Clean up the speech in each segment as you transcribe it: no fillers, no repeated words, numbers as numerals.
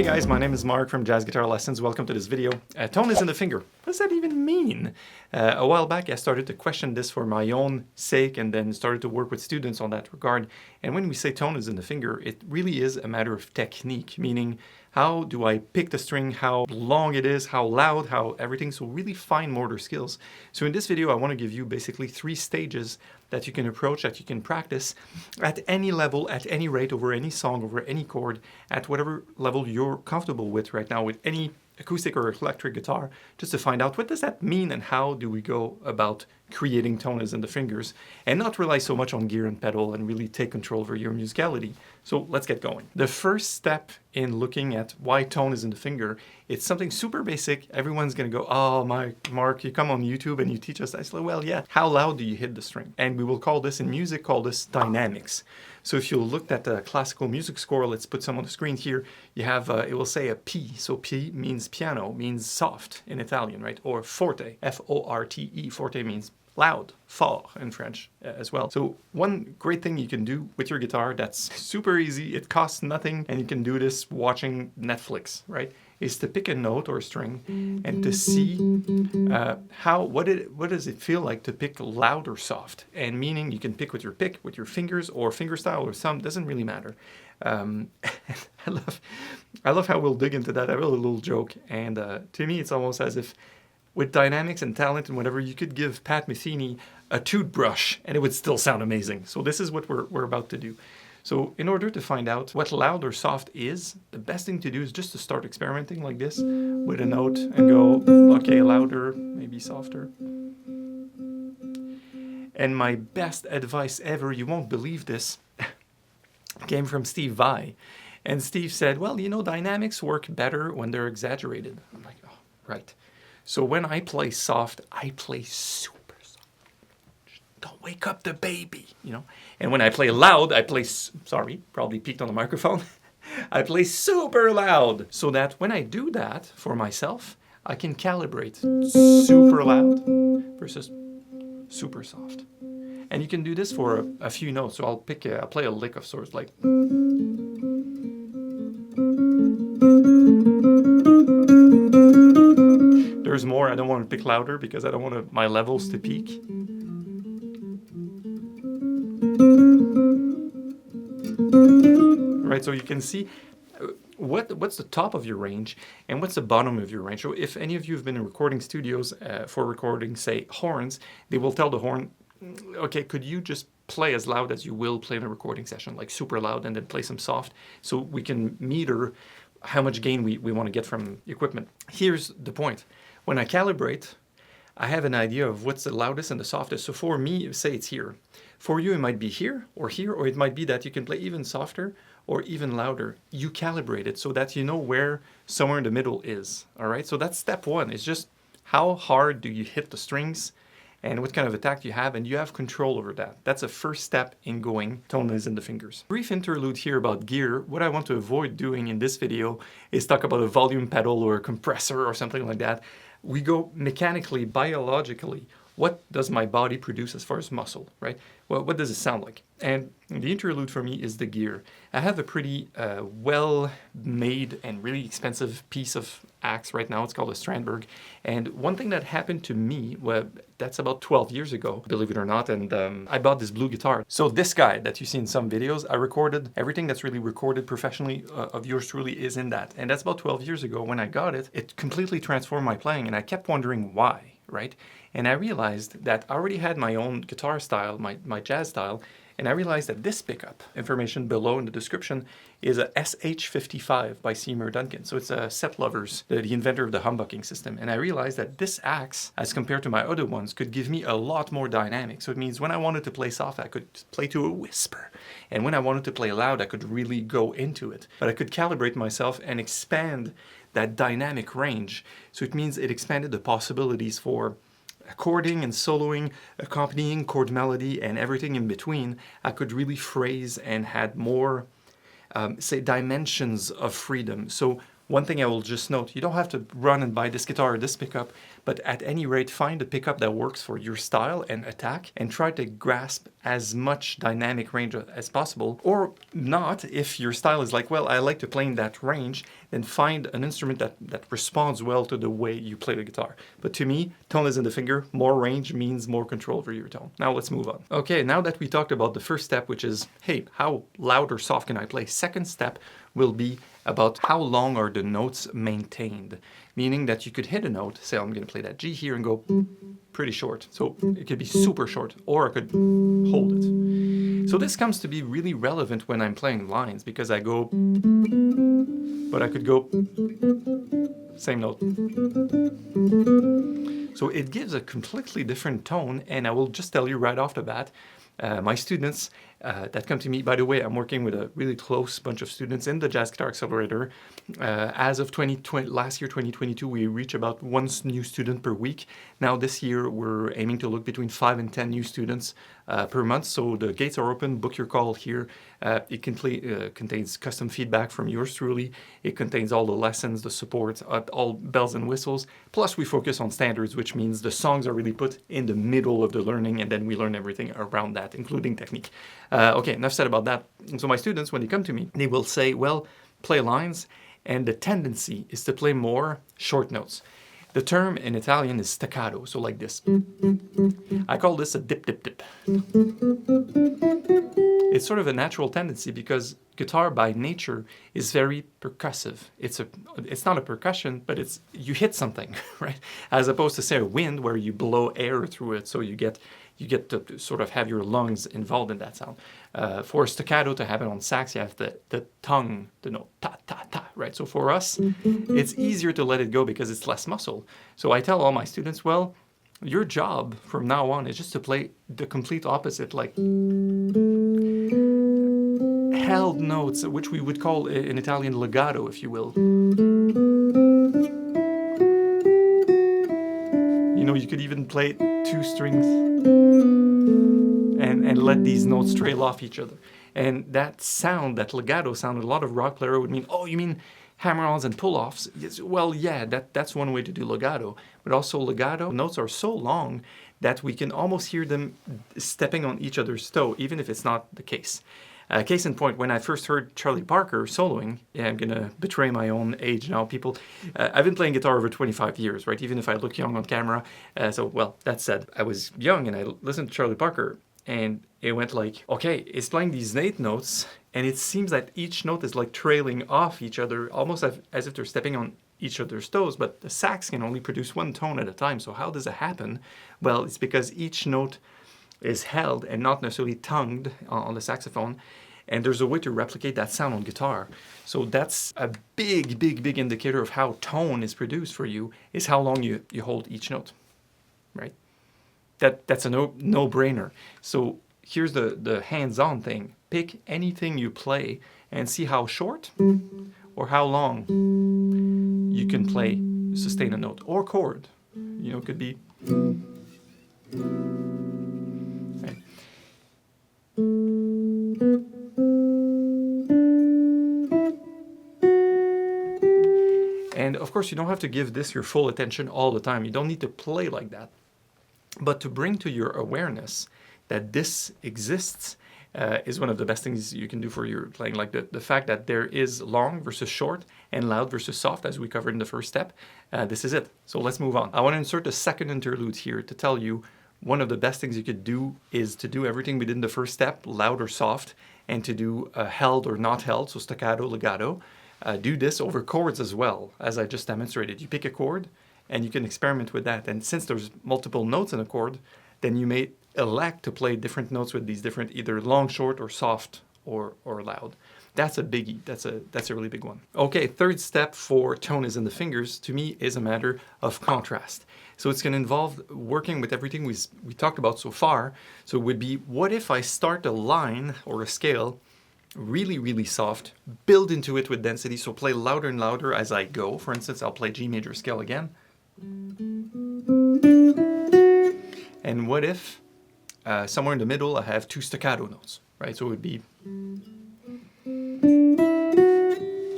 Hey guys, my name is Mark from Jazz Guitar Lessons. Welcome to this video. Tone is in the finger. What does that even mean? A while back I started to question this for my own sake and then started to work with students on that regard. And when we say tone is in the finger, it really is a matter of technique, meaning how do I pick the string, how long it is, how loud, how everything, so really fine motor skills. So in this video I want to give you basically 3 stages that you can approach, that you can practice at any level, at any rate, over any song, over any chord, at whatever level you're comfortable with right now, with any acoustic or electric guitar, just to find out what does that mean and how do we go about creating tones in the fingers and not rely so much on gear and pedal and really take control over your musicality. So let's get going. The first step in looking at why tone is in the finger, it's something super basic. Everyone's gonna go, oh, Mark, you come on YouTube and you teach us. I say, well, yeah, how loud do you hit the string? And we will call this in music, call this dynamics. So if you looked at the classical music score, let's put some on the screen here, you have, it will say a P. So P means piano, means soft in Italian, right? Or forte, F-O-R-T-E. Forte means loud, fort in French as well. So one great thing you can do with your guitar that's super easy, it costs nothing, and you can do this watching Netflix, right? Is to pick a note or a string and to see what does it feel like to pick loud or soft. And meaning you can pick with your fingers or fingerstyle or thumb, doesn't really matter. I love how we'll dig into that. I have a little joke, and to me it's almost as if with dynamics and talent and whatever, you could give Pat Metheny a toothbrush and it would still sound amazing. So this is what we're about to do. So in order to find out what loud or soft is, the best thing to do is just to start experimenting like this with a note and go, okay, louder, maybe softer. And my best advice ever, you won't believe this, came from Steve Vai. And Steve said, well, you know, dynamics work better when they're exaggerated. I'm like, oh, right. So when I play soft, I play super soft. Don't wake up the baby, you know. And when I play loud, I play, sorry, probably peaked on the microphone. I play super loud so that when I do that for myself, I can calibrate super loud versus super soft. And you can do this for a few notes. So I'll play a lick of sorts like. There's more. I don't want to pick louder because I don't want my levels to peak. Right, so you can see what's the top of your range and what's the bottom of your range. So if any of you have been in recording studios for recording, say, horns, they will tell the horn, okay, could you just play as loud as you will play in a recording session, like super loud, and then play some soft, so we can meter how much gain we want to get from equipment. Here's the point. When I calibrate, I have an idea of what's the loudest and the softest. So for me, say it's here. For you, it might be here, or it might be that you can play even softer or even louder. You calibrate it so that you know where somewhere in the middle is, all right? So that's step one. It's just how hard do you hit the strings and what kind of attack you have, and you have control over that. That's the first step in going tone is in the fingers. Brief interlude here about gear. What I want to avoid doing in this video is talk about a volume pedal or a compressor or something like that. We go mechanically, biologically. What does my body produce as far as muscle, right? Well, what does it sound like? And the interlude for me is the gear. I have a pretty well-made and really expensive piece of axe right now. It's called a Strandberg. And one thing that happened to me, well, that's about 12 years ago, believe it or not, and I bought this blue guitar. So this guy that you see in some videos, I recorded everything that's really recorded professionally of yours truly is in that. And that's about 12 years ago. When I got it, it completely transformed my playing, and I kept wondering why, right? And I realized that I already had my own guitar style, my jazz style, and I realized that this pickup, information below in the description, is a SH55 by Seymour Duncan. So it's a Set Lovers, the inventor of the humbucking system. And I realized that this axe, as compared to my other ones, could give me a lot more dynamic. So it means when I wanted to play soft, I could play to a whisper. And when I wanted to play loud, I could really go into it. But I could calibrate myself and expand that dynamic range. So it means it expanded the possibilities for chording and soloing, accompanying chord melody, and everything in between. I could really phrase and had more, say, dimensions of freedom. So one thing I will just note, you don't have to run and buy this guitar or this pickup, but at any rate, find a pickup that works for your style and attack, and try to grasp as much dynamic range as possible, or not. If your style is like, well, I like to play in that range, then find an instrument that responds well to the way you play the guitar. But to me, tone is in the finger. More range means more control over your tone. Now let's move on. Okay, now that we talked about the first step, which is, hey, how loud or soft can I play? Second step will be about how long are the notes maintained. Meaning that you could hit a note, say I'm going to play that G here and go pretty short. So it could be super short, or I could hold it. So this comes to be really relevant when I'm playing lines, because I go, but I could go same note. So it gives a completely different tone, and I will just tell you right off the bat, my students that come to me, by the way, I'm working with a really close bunch of students in the Jazz Guitar Accelerator. As of 2020, last year, 2022, we reach about one new student per week. Now this year, we're aiming to look between 5 and 10 new students per month. So the gates are open, book your call here. It contains custom feedback from yours truly. It contains all the lessons, the support, all bells and whistles. Plus we focus on standards, which means the songs are really put in the middle of the learning, and then we learn everything around that, including technique. Okay, enough said about that. So my students, when they come to me, they will say, well, play lines, and the tendency is to play more short notes. The term in Italian is staccato, so like this. I call this a dip, dip, dip. It's sort of a natural tendency because guitar by nature is very percussive. It's not a percussion, but you hit something, right? As opposed to say a wind where you blow air through it, so you get to sort of have your lungs involved in that sound. For staccato to happen on sax, you have the tongue, the note ta ta ta, right? So for us, it's easier to let it go because it's less muscle. So I tell all my students, well, your job from now on is just to play the complete opposite, like held notes, which we would call in Italian legato, if you will. You know, you could even play 2 strings and let these notes trail off each other. And that sound, that legato sound, a lot of rock player would mean, oh, you mean hammer-ons and pull-offs? Yes, well, yeah, that's one way to do legato. But also legato notes are so long that we can almost hear them stepping on each other's toe, even if it's not the case. Case in point, when I first heard Charlie Parker soloing, yeah, I'm going to betray my own age now, people. I've been playing guitar over 25 years, right? Even if I look young on camera. So, well, that said, I was young and I listened to Charlie Parker, and it went like, okay, it's playing these 8 notes, and it seems that each note is like trailing off each other, almost as if they're stepping on each other's toes, but the sax can only produce 1 tone at a time. So how does it happen? Well, it's because each note is held and not necessarily tongued on the saxophone, and there's a way to replicate that sound on guitar. So that's a big, big, big indicator of how tone is produced for you, is how long you hold each note, right? That's a no-brainer. So here's the hands-on thing. Pick anything you play and see how short or how long you can play, sustain a note, or chord. You know, it could be... Right. And of course, you don't have to give this your full attention all the time. You don't need to play like that. But to bring to your awareness that this exists is one of the best things you can do for your playing. Like the fact that there is long versus short and loud versus soft, as we covered in the first step. This is it. So let's move on. I want to insert a second interlude here to tell you one of the best things you could do is to do everything we did in the first step, loud or soft, and to do held or not held, so staccato, legato. Do this over chords as well, as I just demonstrated. You pick a chord, and you can experiment with that. And since there's multiple notes in a chord, then you may elect to play different notes with these different, either long, short, or soft, or loud. That's a biggie. That's a really big one. Okay, third step for tone is in the fingers, to me, is a matter of contrast. So it's going to involve working with everything we talked about so far. So it would be, what if I start a line or a scale really, really soft, build into it with density, so play louder and louder as I go. For instance, I'll play G major scale again. And what if somewhere in the middle I have 2 staccato notes, right? So it would be...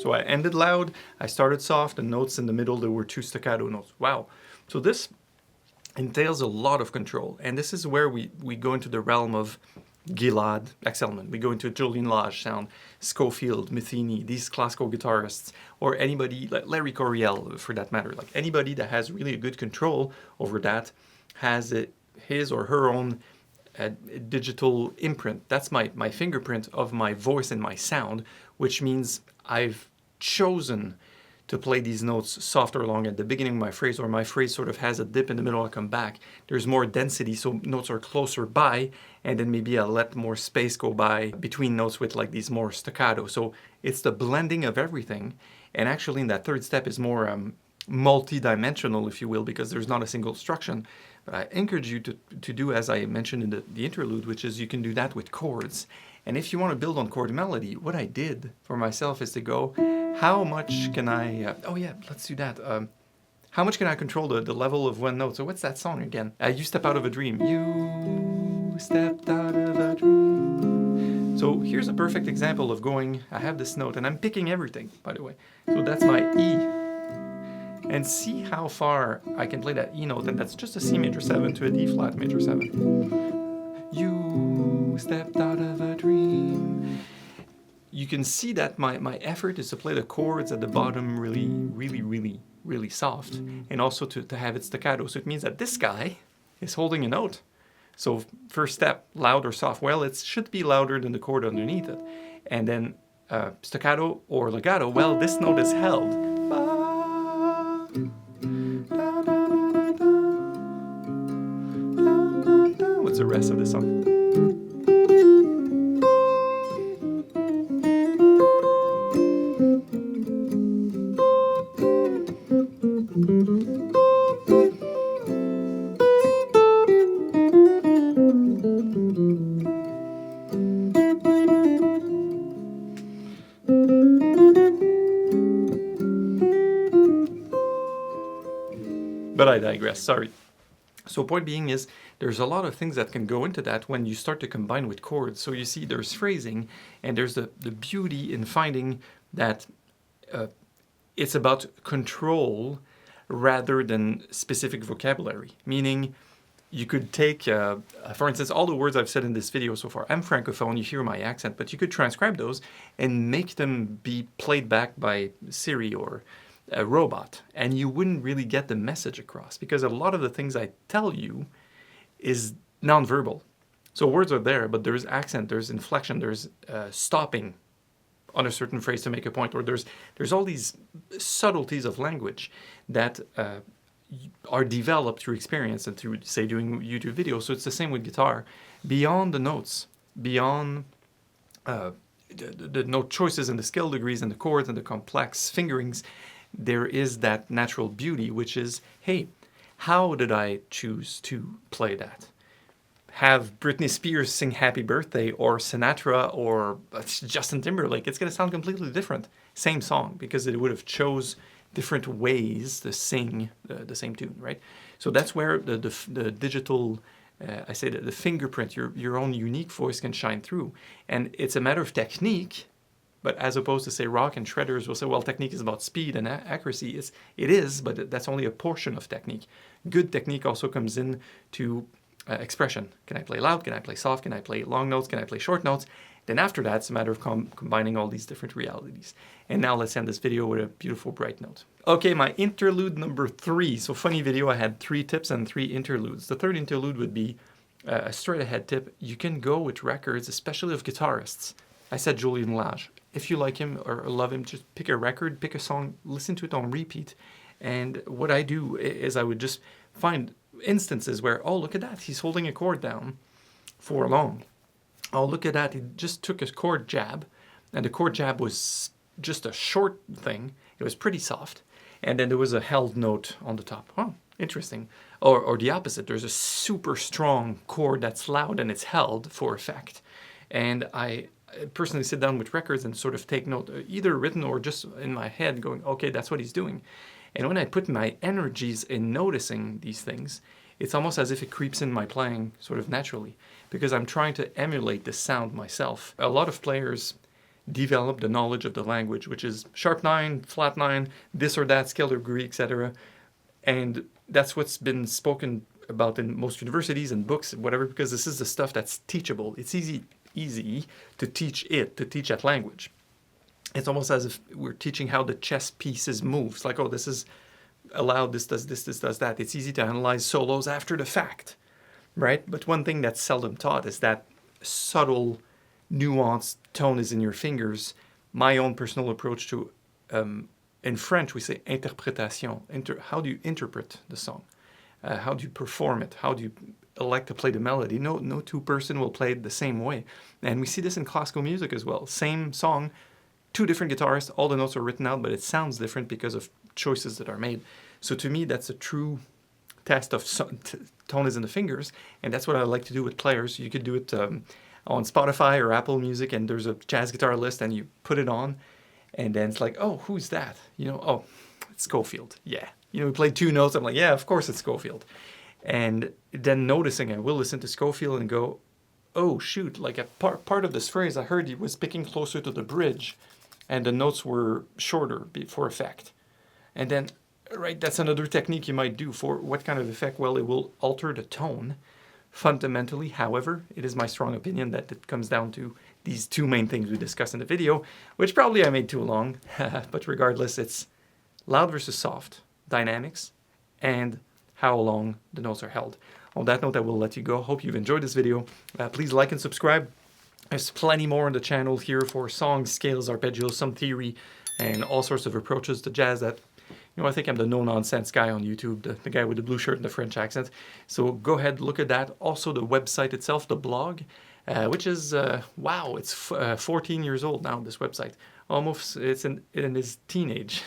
So I ended loud, I started soft, and notes in the middle, there were 2 staccato notes. Wow. So this entails a lot of control. And this is where we go into the realm of Gilad, Excelman. We go into Julian Lage sound, Schofield, Metheny, these classical guitarists, or anybody, like Larry Coryell for that matter, like anybody that has really a good control over that has his or her own digital imprint. That's my fingerprint of my voice and my sound, which means I've chosen to play these notes soft or long at the beginning of my phrase, or my phrase sort of has a dip in the middle, I come back. There's more density, so notes are closer by, and then maybe I'll let more space go by between notes with like these more staccato. So it's the blending of everything, and actually in that third step is more multi-dimensional, if you will, because there's not a single instruction. But I encourage you to do as I mentioned in the interlude, which is you can do that with chords. And if you want to build on chord melody, what I did for myself is to go, how much can I, oh yeah, let's do that. How much can I control the level of one note? So what's that song again? You Step Out of a Dream. You stepped out of a dream. So here's a perfect example of going, I have this note, and I'm picking everything, by the way. So that's my E. And see how far I can play that E note, and that's just a C major 7 to a D flat major 7. You stepped out of a dream. You can see that my effort is to play the chords at the bottom really soft, and also to have it staccato. So it means that this guy is holding a note. So first step, loud or soft. Well, it should be louder than the chord underneath it. And then staccato or legato, well, this note is held. What's the rest of the song? But I digress, sorry. So point being is, there's a lot of things that can go into that when you start to combine with chords. So you see there's phrasing, and there's the beauty in finding that it's about control rather than specific vocabulary. Meaning, you could take, for instance, all the words I've said in this video so far. I'm Francophone, you hear my accent, but you could transcribe those and make them be played back by Siri or a robot, and you wouldn't really get the message across, because a lot of the things I tell you is nonverbal. So words are there, but there's accent, there's inflection, there's stopping on a certain phrase to make a point, or there's all these subtleties of language that are developed through experience and through, say, doing YouTube videos. So it's the same with guitar. Beyond the notes, beyond the note choices and the scale degrees and the chords and the complex fingerings, there is that natural beauty, which is, hey, how did I choose to play that? Have Britney Spears sing Happy Birthday, or Sinatra, or Justin Timberlake, it's going to sound completely different. Same song, because it would have chose different ways to sing the same tune, right? So that's where the digital, I say that the fingerprint, your own unique voice can shine through. And it's a matter of technique. But as opposed to, say, rock and shredders will say, well, technique is about speed and accuracy. It is, but that's only a portion of technique. Good technique also comes in to expression. Can I play loud? Can I play soft? Can I play long notes? Can I play short notes? Then after that, it's a matter of combining all these different realities. And now let's end this video with a beautiful bright note. Okay, my interlude number 3. So funny video, I had 3 tips and 3 interludes. The third interlude would be a straight ahead tip. You can go with records, especially of guitarists. I said Julian Lage. If you like him or love him, just pick a record, pick a song, listen to it on repeat. And what I do is I would just find instances where, oh, look at that, he's holding a chord down for long. Oh, look at that, he just took a chord jab, and the chord jab was just a short thing. It was pretty soft. And then there was a held note on the top. Oh, interesting. Or the opposite, there's a super strong chord that's loud and it's held for effect. And I personally sit down with records and sort of take note, either written or just in my head, going, okay, that's what he's doing. And when I put my energies in noticing these things, it's almost as if it creeps in my playing sort of naturally, because I'm trying to emulate the sound myself. A lot of players develop the knowledge of the language, which is sharp 9, flat 9, this or that, scale degree, etc. And that's what's been spoken about in most universities and books, whatever, because this is the stuff that's teachable. It's easy to teach that language. It's almost as if we're teaching how the chess pieces move. It's like, oh, this is allowed, this does this does that. It's easy to analyze solos after the fact, right? But one thing that's seldom taught is that subtle, nuanced tone is in your fingers. My own personal approach to, in French, we say interprétation. How do you interpret the song? How do you perform it? How do you elect to play the melody? No two-person will play it the same way. And we see this in classical music as well. Same song, two different guitarists, all the notes are written out, but it sounds different because of choices that are made. So to me, that's a true test of tone is in the fingers, and that's what I like to do with players. You could do it on Spotify or Apple Music, and there's a jazz guitar list, and you put it on, and then it's like, oh, who's that? Oh, it's Scofield. Yeah. We played two notes. I'm like, yeah, of course it's Scofield. And then noticing, I will listen to Scofield and go, oh, shoot, like a part of this phrase I heard he was picking closer to the bridge, and the notes were shorter for effect. And then, right, that's another technique you might do for what kind of effect? Well, it will alter the tone fundamentally. However, it is my strong opinion that it comes down to these two main things we discussed in the video, which probably I made too long, but regardless, it's loud versus soft dynamics and how long the notes are held. On that note, I will let you go. Hope you've enjoyed this video. Please like and subscribe. There's plenty more on the channel here for songs, scales, arpeggios, some theory, and all sorts of approaches to jazz that, I think I'm the no-nonsense guy on YouTube, the guy with the blue shirt and the French accent. So go ahead, look at that. Also the website itself, the blog, which is, wow, it's 14 years old now, this website. Almost, it's in his teenage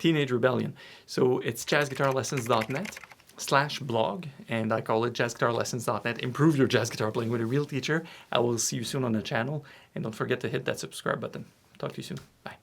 rebellion. So it's jazzguitarlessons.net/blog, and I call it jazzguitarlessons.net. Improve your jazz guitar playing with a real teacher. I will see you soon on the channel, and don't forget to hit that subscribe button. Talk to you soon. Bye.